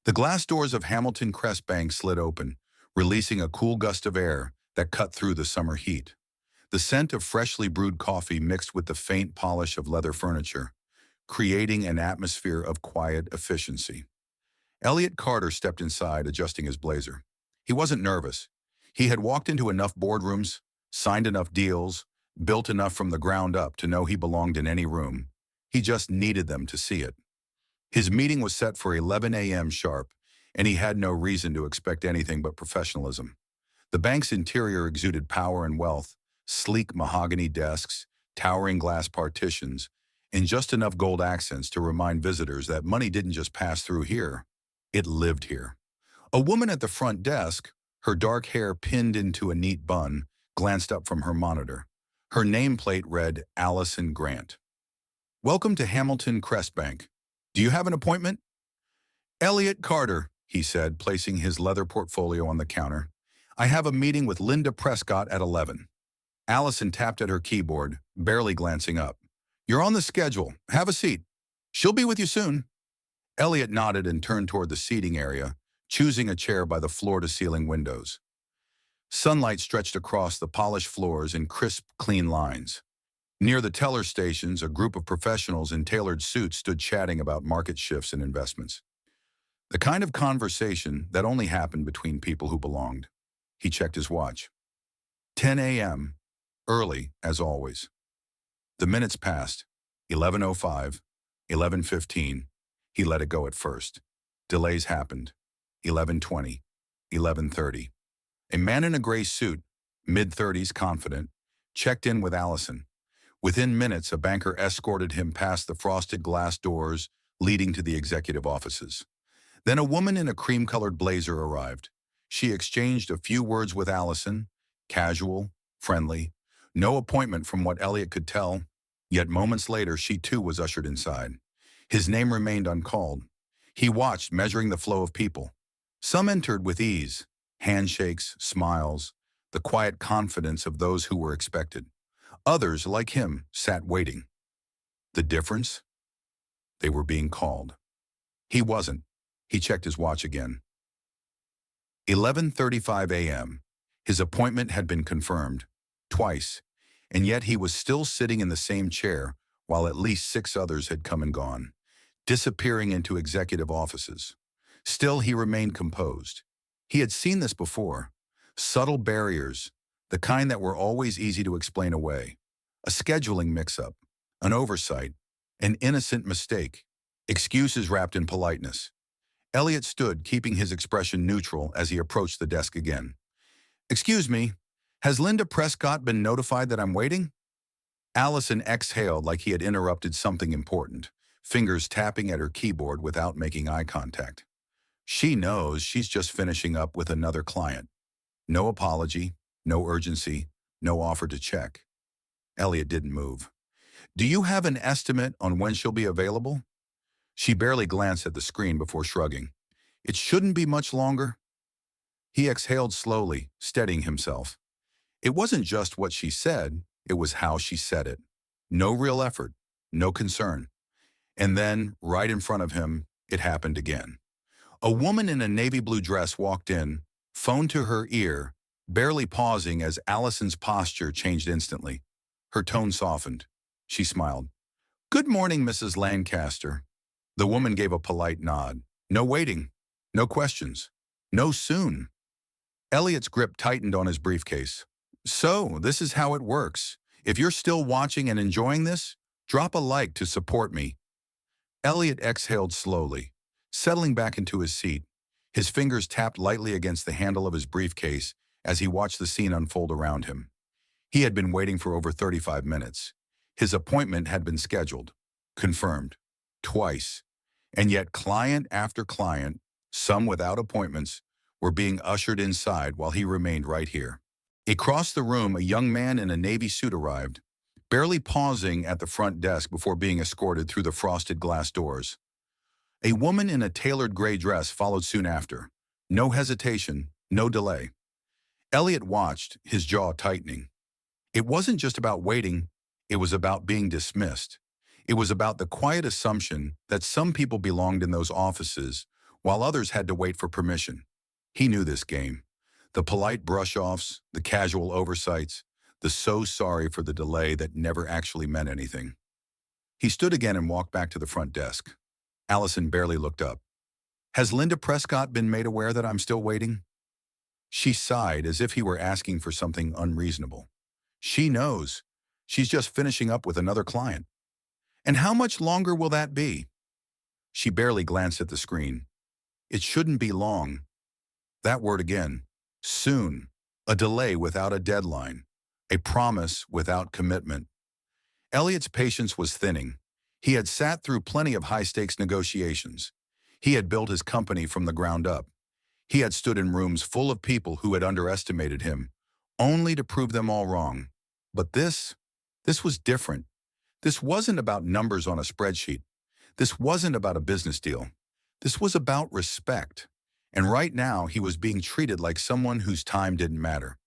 The glass doors of Hamilton Crest Bank slid open, releasing a cool gust of air that cut through the summer heat. The scent of freshly brewed coffee mixed with the faint polish of leather furniture, creating an atmosphere of quiet efficiency. Elliot Carter stepped inside, adjusting his blazer. He wasn't nervous. He had walked into enough boardrooms, signed enough deals, built enough from the ground up to know he belonged in any room. He just needed them to see it. His meeting was set for 11 a.m. sharp, and he had no reason to expect anything but professionalism. The bank's interior exuded power and wealth, sleek mahogany desks, towering glass partitions, and just enough gold accents to remind visitors that money didn't just pass through here, it lived here. A woman at the front desk, her dark hair pinned into a neat bun, glanced up from her monitor. Her nameplate read Allison Grant. "Welcome to Hamilton Crest Bank. Do you have an appointment?" "Elliot Carter," he said, placing his leather portfolio on the counter. "I have a meeting with Linda Prescott at 11. Allison tapped at her keyboard, barely glancing up. "You're on the schedule. Have a seat. She'll be with you soon." Elliot nodded and turned toward the seating area, choosing a chair by the floor-to-ceiling windows. Sunlight stretched across the polished floors in crisp, clean lines. Near the teller stations, a group of professionals in tailored suits stood chatting about market shifts and investments. The kind of conversation that only happened between people who belonged. He checked his watch. 10 a.m., early as always. The minutes passed. 11:05, 11:15. He let it go at first. Delays happened. 11:20, 11:30. A man in a gray suit, mid-30s confident, checked in with Allison. Within minutes, a banker escorted him past the frosted glass doors leading to the executive offices. Then a woman in a cream-colored blazer arrived. She exchanged a few words with Allison, casual, friendly, no appointment from what Elliot could tell, yet moments later she too was ushered inside. His name remained uncalled. He watched, measuring the flow of people. Some entered with ease, handshakes, smiles, the quiet confidence of those who were expected. Others, like him, sat waiting. The difference? They were being called. He wasn't. He checked his watch again. 11:35 a.m. His appointment had been confirmed, twice, and yet he was still sitting in the same chair while at least 6 others had come and gone, disappearing into executive offices. Still, he remained composed. He had seen this before. Subtle barriers, the kind that were always easy to explain away. A scheduling mix-up, an oversight, an innocent mistake, excuses wrapped in politeness. Elliot stood, keeping his expression neutral as he approached the desk again. "Excuse me, has Linda Prescott been notified that I'm waiting?" Allison exhaled like he had interrupted something important, fingers tapping at her keyboard without making eye contact. She knows she's just finishing up with another client. No apology, no urgency, no offer to check. Elliot didn't move. "Do you have an estimate on when she'll be available?" She barely glanced at the screen before shrugging. "It shouldn't be much longer." He exhaled slowly, steadying himself. It wasn't just what she said, it was how she said it. No real effort, no concern. And then, right in front of him, it happened again. A woman in a navy blue dress walked in, phone to her ear, barely pausing as Allison's posture changed instantly. Her tone softened. She smiled. "Good morning, Mrs. Lancaster." The woman gave a polite nod. No waiting, no questions, no soon. Elliot's grip tightened on his briefcase. "So, this is how it works. If you're still watching and enjoying this, drop a like to support me." Elliot exhaled slowly, settling back into his seat. His fingers tapped lightly against the handle of his briefcase as he watched the scene unfold around him. He had been waiting for over 35 minutes. His appointment had been scheduled, confirmed, twice, and yet client after client, some without appointments, were being ushered inside while he remained right here. Across the room, a young man in a navy suit arrived, barely pausing at the front desk before being escorted through the frosted glass doors. A woman in a tailored gray dress followed soon after. No hesitation, no delay. Elliot watched, his jaw tightening. It wasn't just about waiting, it was about being dismissed. It was about the quiet assumption that some people belonged in those offices while others had to wait for permission. He knew this game. The polite brush-offs, the casual oversights, the so sorry for the delay that never actually meant anything. He stood again and walked back to the front desk. Allison barely looked up. "Has Linda Prescott been made aware that I'm still waiting?" She sighed as if he were asking for something unreasonable. "She knows. She's just finishing up with another client." "And how much longer will that be?" She barely glanced at the screen. "It shouldn't be long." That word again. Soon. A delay without a deadline. A promise without commitment. Elliot's patience was thinning. He had sat through plenty of high-stakes negotiations. He had built his company from the ground up. He had stood in rooms full of people who had underestimated him, only to prove them all wrong. But this was different. This wasn't about numbers on a spreadsheet. This wasn't about a business deal. This was about respect. And right now, he was being treated like someone whose time didn't matter.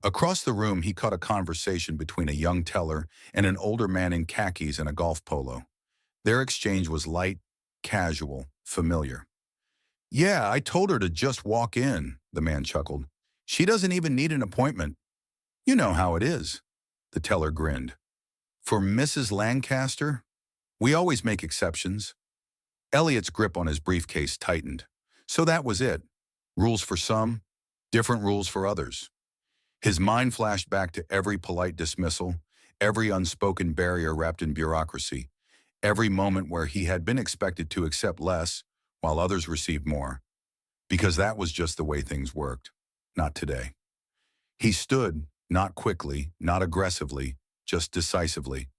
Across the room, he caught a conversation between a young teller and an older man in khakis and a golf polo. Their exchange was light, casual, familiar. "Yeah, I told her to just walk in," the man chuckled. "She doesn't even need an appointment." "You know how it is," the teller grinned. "For Mrs. Lancaster, we always make exceptions." Elliot's grip on his briefcase tightened. So that was it. Rules for some, different rules for others. His mind flashed back to every polite dismissal, every unspoken barrier wrapped in bureaucracy, every moment where he had been expected to accept less while others received more. Because that was just the way things worked. Not today. He stood, not quickly, not aggressively, just decisively.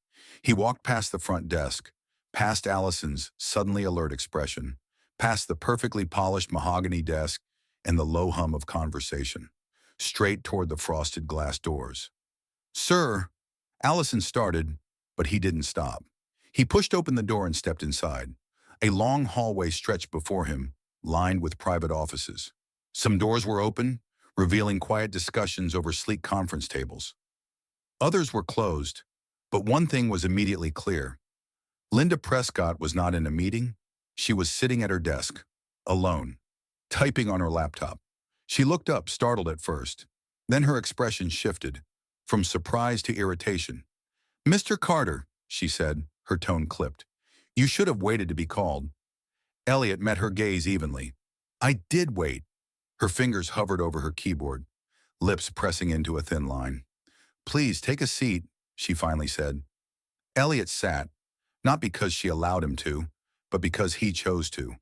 He walked past the front desk, past Allison's suddenly alert expression, past the perfectly polished mahogany desk and the low hum of conversation, straight toward the frosted glass doors. "Sir," Allison started, but he didn't stop. He pushed open the door and stepped inside. A long hallway stretched before him, lined with private offices. Some doors were open, revealing quiet discussions over sleek conference tables. Others were closed, but one thing was immediately clear. Linda Prescott was not in a meeting. She was sitting at her desk, alone, typing on her laptop. She looked up, startled at first. Then her expression shifted, from surprise to irritation. "Mr. Carter," she said, her tone clipped. "You should have waited to be called." Elliot met her gaze evenly. "I did wait." Her fingers hovered over her keyboard, lips pressing into a thin line. "Please take a seat," she finally said. Elliot sat, not because she allowed him to, but because he chose to.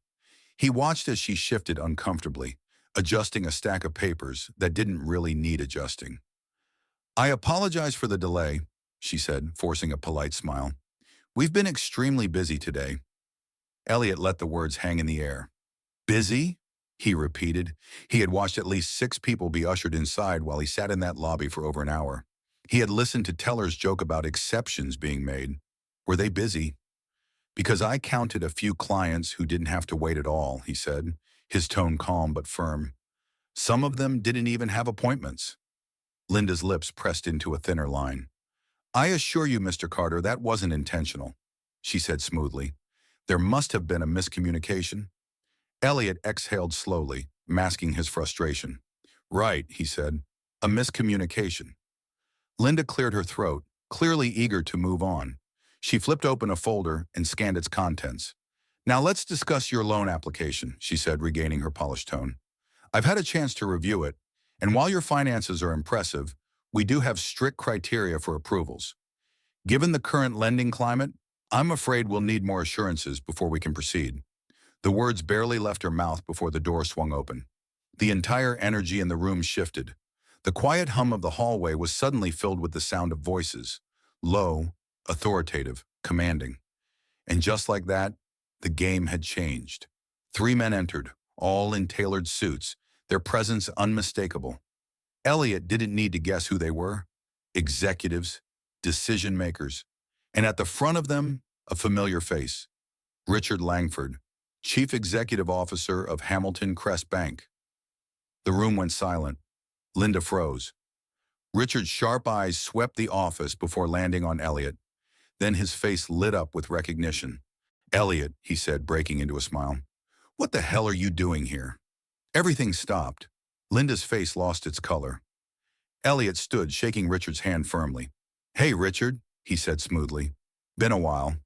He watched as she shifted uncomfortably, adjusting a stack of papers that didn't really need adjusting. "I apologize for the delay," she said, forcing a polite smile. "We've been extremely busy today." Elliot let the words hang in the air. "Busy?" he repeated. He had watched at least 6 people be ushered inside while he sat in that lobby for over an hour. He had listened to tellers joke about exceptions being made. Were they busy? "Because I counted a few clients who didn't have to wait at all," he said, his tone calm but firm. "Some of them didn't even have appointments." Linda's lips pressed into a thinner line. "I assure you, Mr. Carter, that wasn't intentional," she said smoothly. "There must have been a miscommunication." Elliot exhaled slowly, masking his frustration. "Right," he said. "A miscommunication." Linda cleared her throat, clearly eager to move on. She flipped open a folder and scanned its contents. "Now let's discuss your loan application," she said, regaining her polished tone. "I've had a chance to review it, and while your finances are impressive, we do have strict criteria for approvals. Given the current lending climate, I'm afraid we'll need more assurances before we can proceed." The words barely left her mouth before the door swung open. The entire energy in the room shifted. The quiet hum of the hallway was suddenly filled with the sound of voices, low, authoritative, commanding. And just like that, the game had changed. 3 men entered, all in tailored suits, their presence unmistakable. Elliot didn't need to guess who they were. Executives, decision makers, and at the front of them, a familiar face. Richard Langford, Chief Executive Officer of Hamilton Crest Bank. The room went silent. Linda froze. Richard's sharp eyes swept the office before landing on Elliot. Then his face lit up with recognition. "Elliot," he said, breaking into a smile. What the hell are you doing here? Everything stopped. Linda's face lost its color. Elliot stood, shaking Richard's hand firmly. Hey, Richard, he said smoothly. Been a while.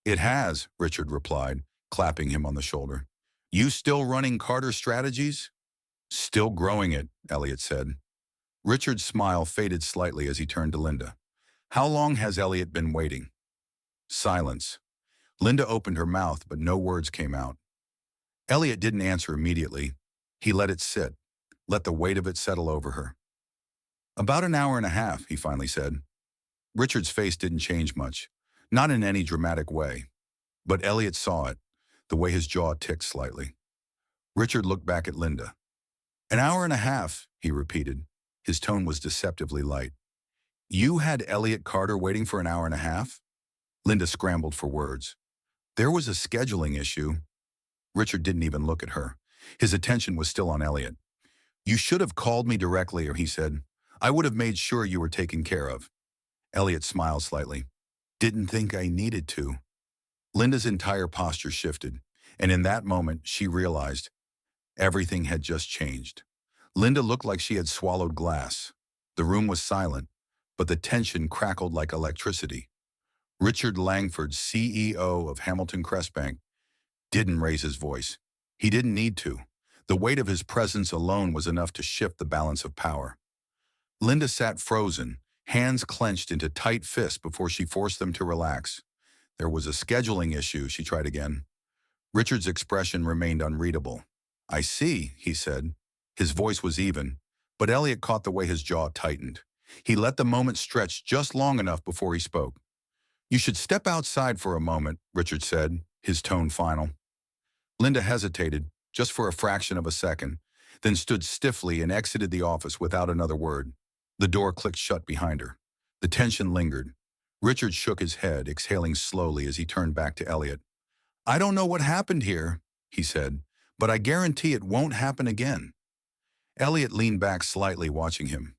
It has, Richard replied, clapping him on the shoulder. You still running Carter Strategies? Still growing it, Elliot said. Richard's smile faded slightly as he turned to Linda. How long has Elliot been waiting? Silence. Linda opened her mouth, but no words came out. Elliot didn't answer immediately. He let it sit, let the weight of it settle over her. About an hour and a half, he finally said. Richard's face didn't change much, not in any dramatic way. But Elliot saw it, the way his jaw ticked slightly. Richard looked back at Linda. An hour and a half, he repeated. His tone was deceptively light. You had Elliot Carter waiting for an hour and a half? Linda scrambled for words. There was a scheduling issue. Richard didn't even look at her. His attention was still on Elliot. You should have called me directly, he said. I would have made sure you were taken care of. Elliot smiled slightly. Didn't think I needed to. Linda's entire posture shifted, and in that moment she realized everything had just changed. Linda looked like she had swallowed glass. The room was silent, but the tension crackled like electricity. Richard Langford, CEO of Hamilton Crest Bank, didn't raise his voice. He didn't need to. The weight of his presence alone was enough to shift the balance of power. Linda sat frozen, hands clenched into tight fists before she forced them to relax. There was a scheduling issue, she tried again. Richard's expression remained unreadable. I see, he said. His voice was even, but Elliot caught the way his jaw tightened. He let the moment stretch just long enough before he spoke. You should step outside for a moment, Richard said, his tone final. Linda hesitated, just for a fraction of a second, then stood stiffly and exited the office without another word. The door clicked shut behind her. The tension lingered. Richard shook his head, exhaling slowly as he turned back to Elliot. I don't know what happened here, he said, but I guarantee it won't happen again. Elliot leaned back slightly, watching him.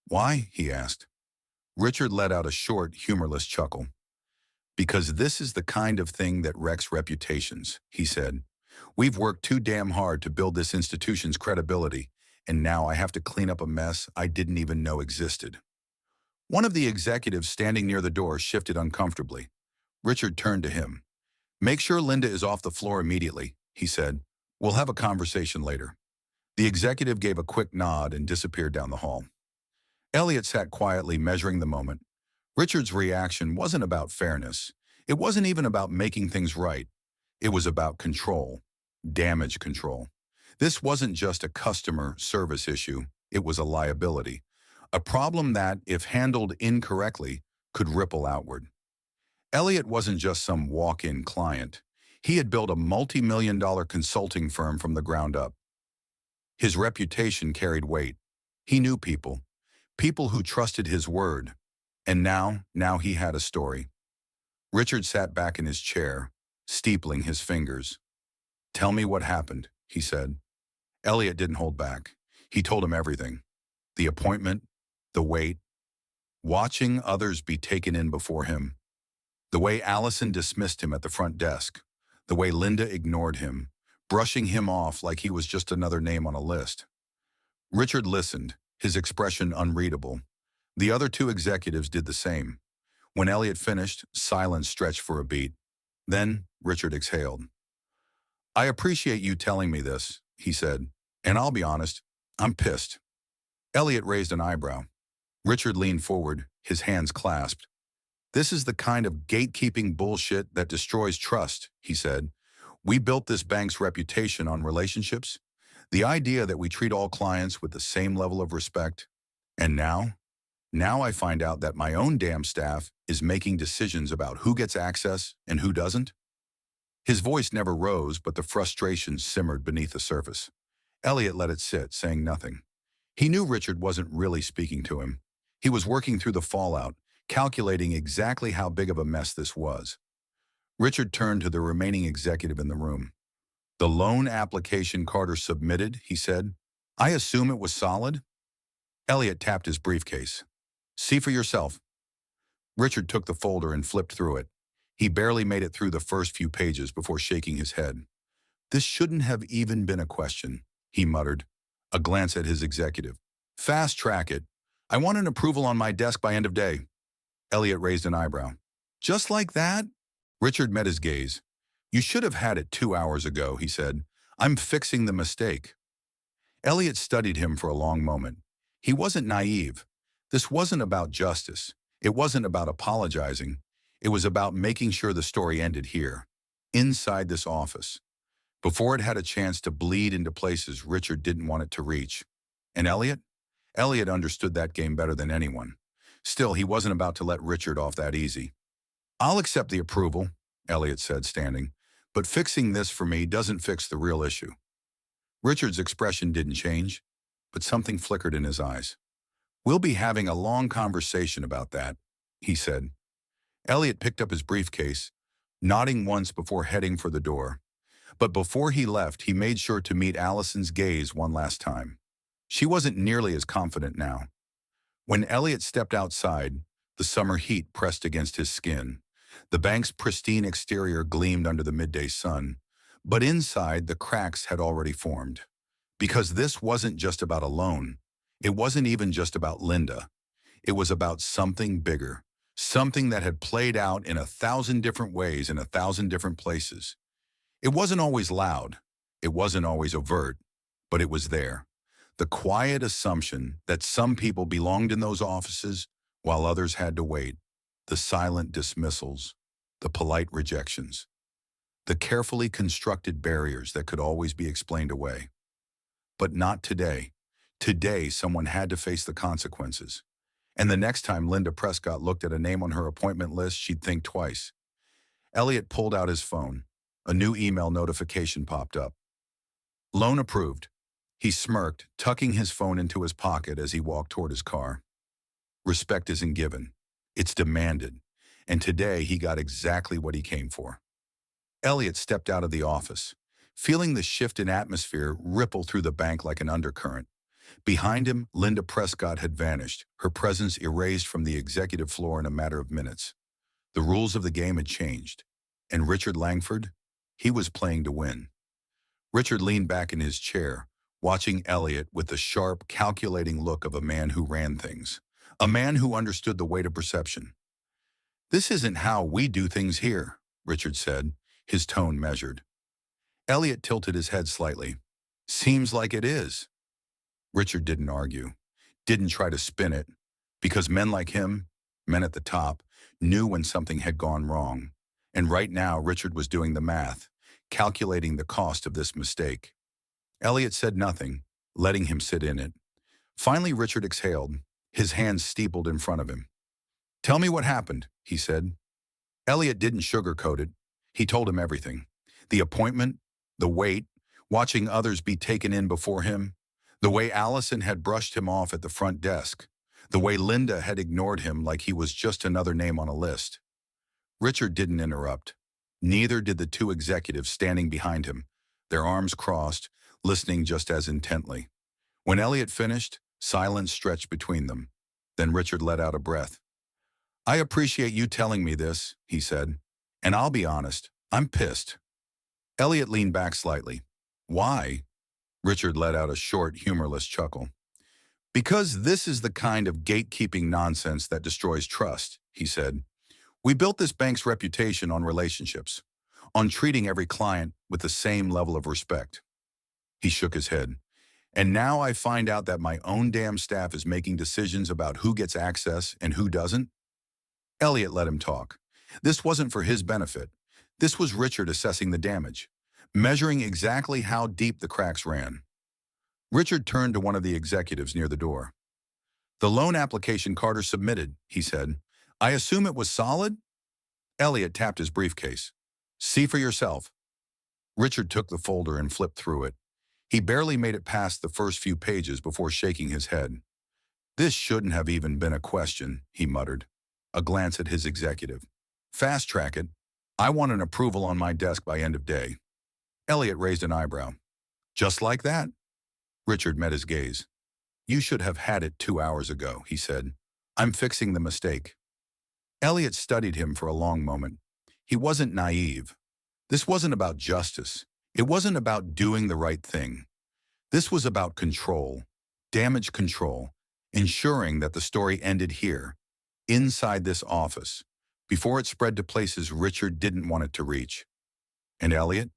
Why? He asked. Richard let out a short, humorless chuckle. Because this is the kind of thing that wrecks reputations, he said. We've worked too damn hard to build this institution's credibility, and now I have to clean up a mess I didn't even know existed. One of the executives standing near the door shifted uncomfortably. Richard turned to him. Make sure Linda is off the floor immediately, he said. We'll have a conversation later. The executive gave a quick nod and disappeared down the hall. Elliot sat quietly, measuring the moment. Richard's reaction wasn't about fairness. It wasn't even about making things right. It was about control, damage control. This wasn't just a customer service issue. It was a liability, a problem that, if handled incorrectly, could ripple outward. Elliot wasn't just some walk-in client. He had built a multi-million-dollar consulting firm from the ground up. His reputation carried weight. He knew people who trusted his word. And now he had a story. Richard sat back in his chair, steepling his fingers. Tell me what happened, he said. Elliot didn't hold back. He told him everything. The appointment, the wait, watching others be taken in before him, the way Allison dismissed him at the front desk, the way Linda ignored him, brushing him off like he was just another name on a list. Richard listened, his expression unreadable. The other two executives did the same. When Elliot finished, silence stretched for a beat. Then Richard exhaled. I appreciate you telling me this, he said, and I'll be honest, I'm pissed. Elliot raised an eyebrow. Richard leaned forward, his hands clasped. This is the kind of gatekeeping bullshit that destroys trust, he said. We built this bank's reputation on relationships, the idea that we treat all clients with the same level of respect. And now I find out that my own damn staff is making decisions about who gets access and who doesn't. His voice never rose, but the frustration simmered beneath the surface. Elliot let it sit, saying nothing. He knew Richard wasn't really speaking to him. He was working through the fallout, calculating exactly how big of a mess this was. Richard turned to the remaining executive in the room. The loan application Carter submitted, he said. I assume it was solid? Elliot tapped his briefcase. See for yourself. Richard took the folder and flipped through it. He barely made it through the first few pages before shaking his head. This shouldn't have even been a question, he muttered, a glance at his executive. Fast track it. I want an approval on my desk by end of day. Elliot raised an eyebrow. Just like that? Richard met his gaze. You should have had it 2 hours ago, he said. I'm fixing the mistake. Elliot studied him for a long moment. He wasn't naive. This wasn't about justice. It wasn't about apologizing. It was about making sure the story ended here, inside this office, before it had a chance to bleed into places Richard didn't want it to reach. And Elliot? Elliot understood that game better than anyone. Still, he wasn't about to let Richard off that easy. I'll accept the approval, Elliot said, standing, but fixing this for me doesn't fix the real issue. Richard's expression didn't change, but something flickered in his eyes. We'll be having a long conversation about that, he said. Elliot picked up his briefcase, nodding once before heading for the door. But before he left, he made sure to meet Allison's gaze one last time. She wasn't nearly as confident now. When Elliot stepped outside, the summer heat pressed against his skin. The bank's pristine exterior gleamed under the midday sun, but inside the cracks had already formed. Because this wasn't just about a loan. It wasn't even just about Linda. It was about something bigger, something that had played out in 1,000 different ways in 1,000 different places. It wasn't always loud. It wasn't always overt, but it was there. The quiet assumption that some people belonged in those offices while others had to wait. The silent dismissals, the polite rejections, the carefully constructed barriers that could always be explained away. But not today. Today, someone had to face the consequences. And the next time Linda Prescott looked at a name on her appointment list, she'd think twice. Elliot pulled out his phone. A new email notification popped up. Loan approved. He smirked, tucking his phone into his pocket as he walked toward his car. Respect isn't given. It's demanded. And today he got exactly what he came for. Elliot stepped out of the office, feeling the shift in atmosphere ripple through the bank like an undercurrent. Behind him, Linda Prescott had vanished, her presence erased from the executive floor in a matter of minutes. The rules of the game had changed. And Richard Langford? He was playing to win. Richard leaned back in his chair, watching Elliot with the sharp, calculating look of a man who ran things. A man who understood the weight of perception. This isn't how we do things here, Richard said, his tone measured. Elliot tilted his head slightly. Seems like it is. Richard didn't argue, didn't try to spin it, because men like him, men at the top, knew when something had gone wrong. And right now, Richard was doing the math, calculating the cost of this mistake. Elliot said nothing, letting him sit in it. Finally, Richard exhaled, his hands steepled in front of him. Tell me what happened, he said. Elliot didn't sugarcoat it. He told him everything. The appointment, the wait, watching others be taken in before him, the way Allison had brushed him off at the front desk, the way Linda had ignored him like he was just another name on a list. Richard didn't interrupt. Neither did the two executives standing behind him, their arms crossed, listening just as intently. When Elliot finished, silence stretched between them. Then Richard let out a breath. I appreciate you telling me this, he said. And I'll be honest, I'm pissed. Elliot leaned back slightly. Why? Richard let out a short, humorless chuckle. Because this is the kind of gatekeeping nonsense that destroys trust, he said. We built this bank's reputation on relationships, on treating every client with the same level of respect. He shook his head. And now I find out that my own damn staff is making decisions about who gets access and who doesn't? Elliot let him talk. This wasn't for his benefit. This was Richard assessing the damage, measuring exactly how deep the cracks ran. Richard turned to one of the executives near the door. The loan application Carter submitted, he said. I assume it was solid? Elliot tapped his briefcase. See for yourself. Richard took the folder and flipped through it. He barely made it past the first few pages before shaking his head. This shouldn't have even been a question, he muttered, a glance at his executive. Fast track it. I want an approval on my desk by end of day. Elliot raised an eyebrow. Just like that? Richard met his gaze. You should have had it 2 hours ago, he said. I'm fixing the mistake. Elliot studied him for a long moment. He wasn't naive. This wasn't about justice. It wasn't about doing the right thing. This was about control, damage control, ensuring that the story ended here, inside this office, before it spread to places Richard didn't want it to reach. And Elliot?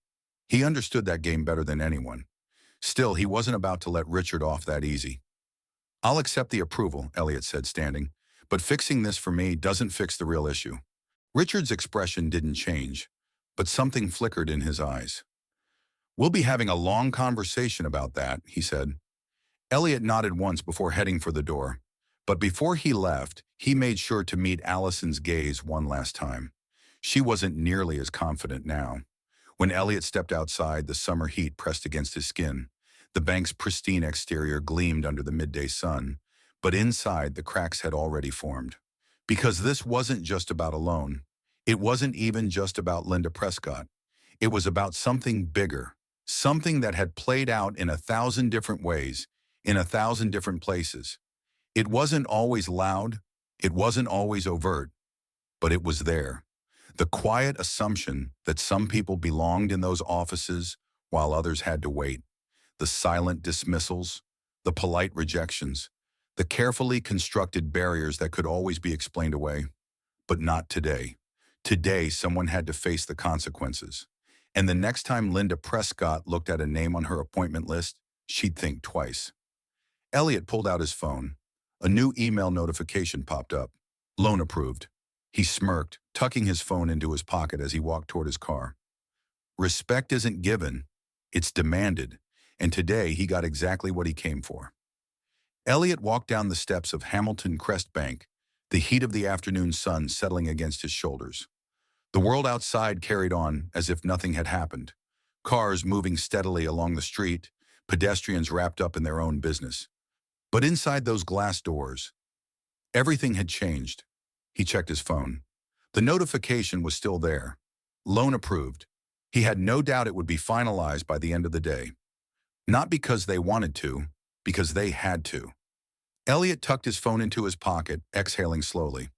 He understood that game better than anyone. Still, he wasn't about to let Richard off that easy. "I'll accept the approval," Elliot said, standing, "but fixing this for me doesn't fix the real issue." Richard's expression didn't change, but something flickered in his eyes. "We'll be having a long conversation about that," he said. Elliot nodded once before heading for the door. But before he left, he made sure to meet Allison's gaze one last time. She wasn't nearly as confident now. When Elliot stepped outside, the summer heat pressed against his skin. The bank's pristine exterior gleamed under the midday sun, but inside the cracks had already formed. Because this wasn't just about a loan. It wasn't even just about Linda Prescott. It was about something bigger, something that had played out in 1,000 different ways, in 1,000 different places. It wasn't always loud, it wasn't always overt, but it was there. The quiet assumption that some people belonged in those offices while others had to wait. The silent dismissals, the polite rejections, the carefully constructed barriers that could always be explained away. But not today. Today, someone had to face the consequences. And the next time Linda Prescott looked at a name on her appointment list, she'd think twice. Elliot pulled out his phone. A new email notification popped up. Loan approved. He smirked, tucking his phone into his pocket as he walked toward his car. Respect isn't given, it's demanded, and today he got exactly what he came for. Elliot walked down the steps of Hamilton Crest Bank, the heat of the afternoon sun settling against his shoulders. The world outside carried on as if nothing had happened. Cars moving steadily along the street, pedestrians wrapped up in their own business. But inside those glass doors, everything had changed. He checked his phone. The notification was still there. Loan approved. He had no doubt it would be finalized by the end of the day. Not because they wanted to, because they had to. Elliot tucked his phone into his pocket, exhaling slowly.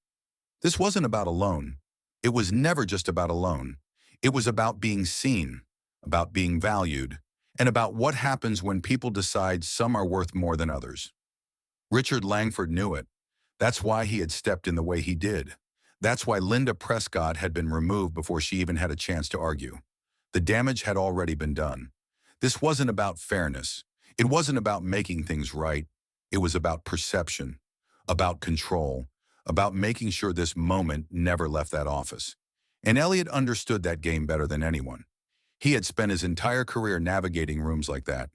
This wasn't about a loan. It was never just about a loan. It was about being seen, about being valued, and about what happens when people decide some are worth more than others. Richard Langford knew it. That's why he had stepped in the way he did. That's why Linda Prescott had been removed before she even had a chance to argue. The damage had already been done. This wasn't about fairness. It wasn't about making things right. It was about perception, about control, about making sure this moment never left that office. And Elliot understood that game better than anyone. He had spent his entire career navigating rooms like that.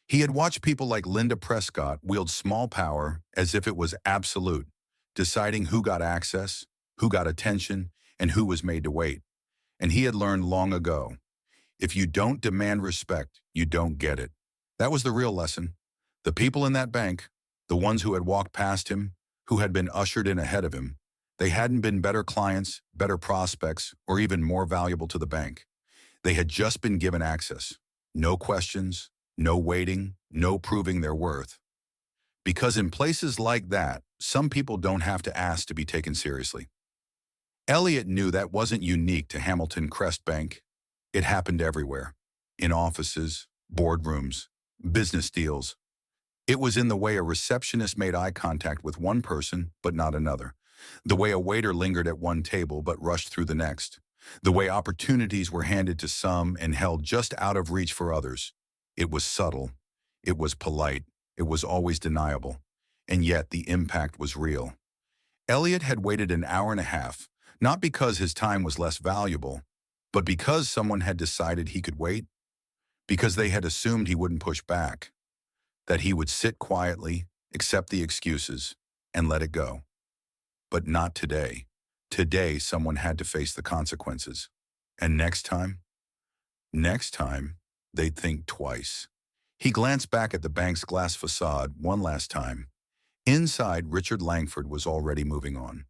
He had watched people like Linda Prescott wield small power as if it was absolute, deciding who got access, who got attention, and who was made to wait. And he had learned long ago, if you don't demand respect, you don't get it. That was the real lesson. The people in that bank, the ones who had walked past him, who had been ushered in ahead of him, they hadn't been better clients, better prospects, or even more valuable to the bank. They had just been given access. No questions, no waiting, no proving their worth. Because in places like that, some people don't have to ask to be taken seriously. Elliot knew that wasn't unique to Hamilton Crest Bank. It happened everywhere. In offices, boardrooms, business deals. It was in the way a receptionist made eye contact with one person but not another. The way a waiter lingered at one table but rushed through the next. The way opportunities were handed to some and held just out of reach for others. It was subtle. It was polite. It was always deniable. And yet the impact was real. Elliot had waited an hour and a half, not because his time was less valuable, but because someone had decided he could wait, because they had assumed he wouldn't push back, that he would sit quietly, accept the excuses, and let it go. But not today. Today, someone had to face the consequences. And next time, they'd think twice. He glanced back at the bank's glass facade one last time. Inside, Richard Langford was already moving on,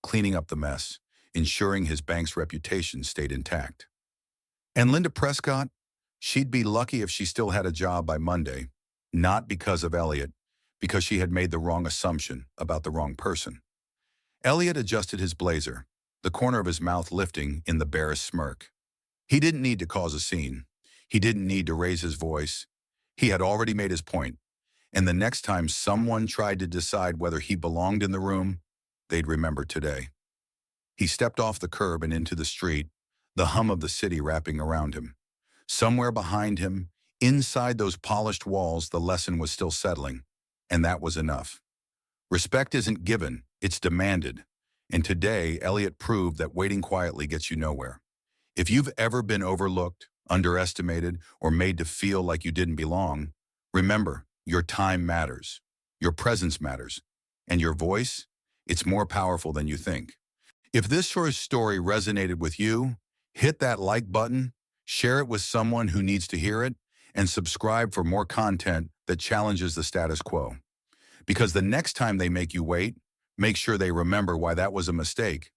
cleaning up the mess, ensuring his bank's reputation stayed intact. And Linda Prescott, she'd be lucky if she still had a job by Monday, not because of Elliot, because she had made the wrong assumption about the wrong person. Elliot adjusted his blazer, the corner of his mouth lifting in the barest smirk. He didn't need to cause a scene. He didn't need to raise his voice. He had already made his point, and the next time someone tried to decide whether he belonged in the room, they'd remember today. He stepped off the curb and into the street, the hum of the city wrapping around him. Somewhere behind him, inside those polished walls, the lesson was still settling, and that was enough. Respect isn't given, it's demanded. And today, Elliot proved that waiting quietly gets you nowhere. If you've ever been overlooked, underestimated, or made to feel like you didn't belong, remember, your time matters, your presence matters, and your voice, it's more powerful than you think. If this sort of story resonated with you, hit that like button, share it with someone who needs to hear it, and subscribe for more content that challenges the status quo. Because the next time they make you wait, make sure they remember why that was a mistake